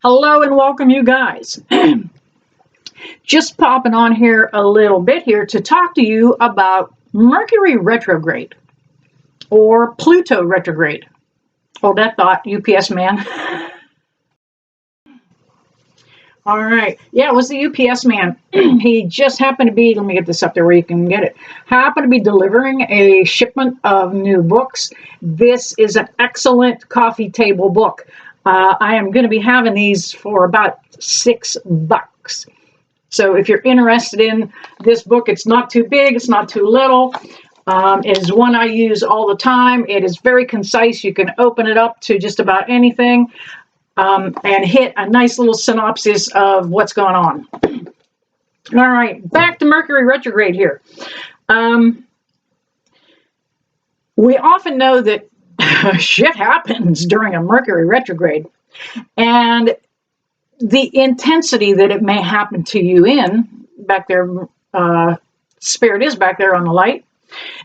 Hello and welcome, you guys. Just popping on here a little bit here to talk to you about Mercury retrograde or Pluto retrograde. Hold that thought, UPS man. All right. Yeah, it was the UPS man. He just happened to be, let me get this up there where you can get it, happened to be delivering a shipment of new books. This is an excellent coffee table book. I am going to be having these for about $6. So if you're interested in this book, it's not too big, it's not too little. It is one I use all the time. It is very concise. You can open it up to just about anything. And hit a nice little synopsis of what's going on. All right, back to Mercury retrograde here. We often know that shit happens during a Mercury retrograde, and the intensity that it may happen to you in, back there, Spirit is back there on the light.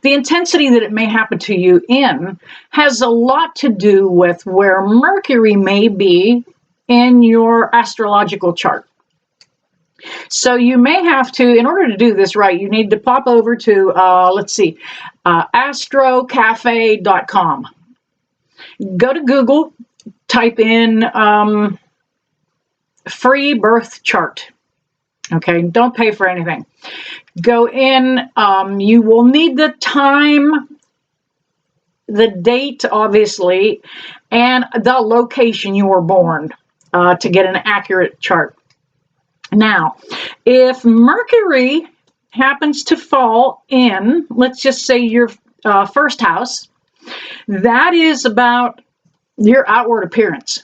The intensity that it may happen to you in has a lot to do with where Mercury may be in your astrological chart. So you may have to, in order to do this right, you need to pop over to, astrocafe.com. Go to Google, type in free birth chart. Okay, don't pay for anything. Go in, you will need the time, the date, obviously, and the location you were born to get an accurate chart. Now, if Mercury happens to fall in, let's just say your first house, that is about your outward appearance.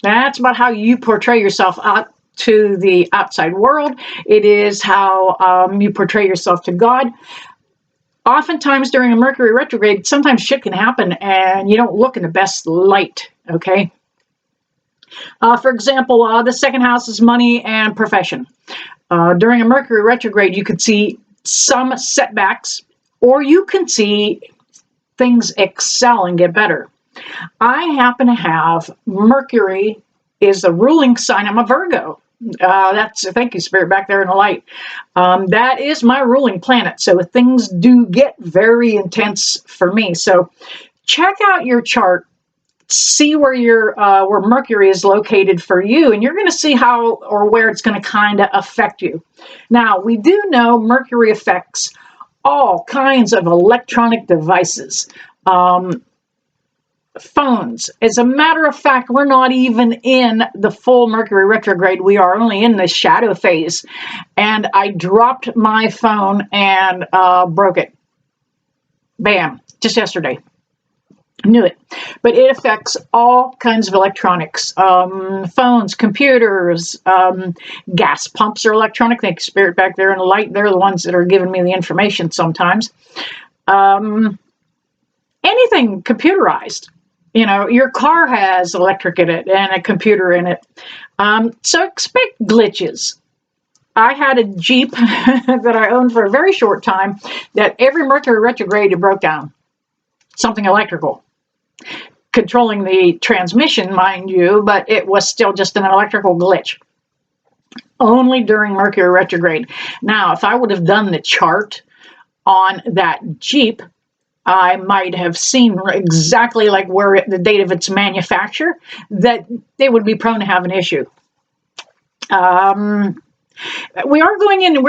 That's about how you portray yourself out to the outside world. It is how you portray yourself to God. Oftentimes during a Mercury retrograde, sometimes shit can happen and you don't look in the best light, okay? For example, the second house is money and profession. During a Mercury retrograde, you could see some setbacks, or you can see things excel and get better. I happen to have Mercury is the ruling sign. I'm a Virgo. Thank you, Spirit, back there in the light. That is my ruling planet. So things do get very intense for me. So check out your chart, see where where Mercury is located for you, and you're going to see how or where it's going to kind of affect you. Now, we do know Mercury affects all kinds of electronic devices. Phones. As a matter of fact, we're not even in the full Mercury retrograde. We are only in the shadow phase. And I dropped my phone and broke it. Bam. Just yesterday. Knew it. But it affects all kinds of electronics. Phones, computers, gas pumps are electronic. Thank you, Spirit, back there in the light. They're the ones that are giving me the information sometimes. Anything computerized. You know, your car has electric in it and a computer in it. So expect glitches. I had a Jeep that I owned for a very short time that every Mercury retrograde it broke down. Something electrical. Controlling the transmission, mind you, but it was still just an electrical glitch. Only during Mercury retrograde. Now, if I would have done the chart on that Jeep, I might have seen exactly like where the date of its manufacture, that they would be prone to have an issue. We are going in,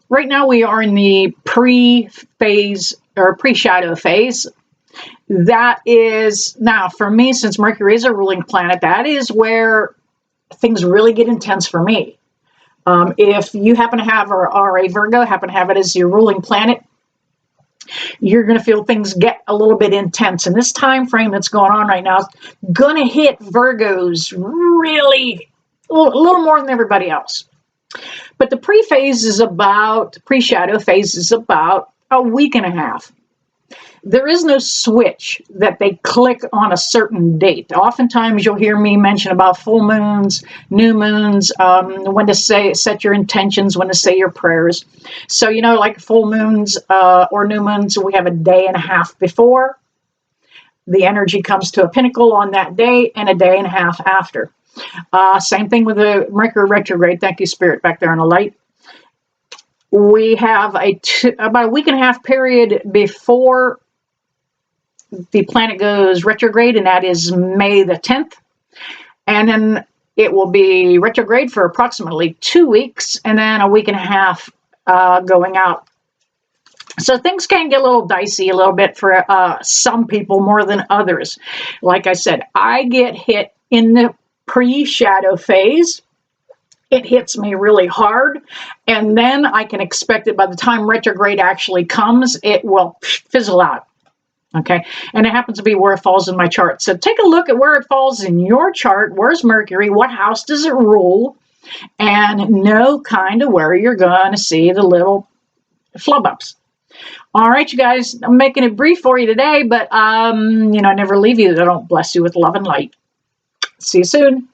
right now we are in the pre-phase or pre-shadow phase. That is, now for me, since Mercury is a ruling planet, that is where things really get intense for me. If you happen to have, or are a Virgo, happen to have it as your ruling planet, you're going to feel things get a little bit intense. And this time frame that's going on right now is going to hit Virgos really a little more than everybody else. But the pre-phase is about, pre-shadow phase is about a week and a half. There is no switch that they click on a certain date. Oftentimes you'll hear me mention about full moons, new moons, when to set your intentions, when to say your prayers. So, you know, like full moons or new moons, we have a day and a half before. The energy comes to a pinnacle on that day and a day and a half after. Same thing with the Mercury retrograde. Thank you, Spirit, back there on the light. We have about a week and a half period before the planet goes retrograde, and that is May the 10th. And then it will be retrograde for approximately 2 weeks, and then a week and a half going out. So things can get a little dicey a little bit for some people more than others. Like I said, I get hit in the pre-shadow phase. It hits me really hard, and then I can expect that by the time retrograde actually comes, it will fizzle out. Okay, and it happens to be where it falls in my chart. So take a look at where it falls in your chart. Where's Mercury? What house does it rule? And know kind of where you're going to see the little flub ups. All right, you guys, I'm making it brief for you today, but I never leave you. I don't bless you with love and light. See you soon.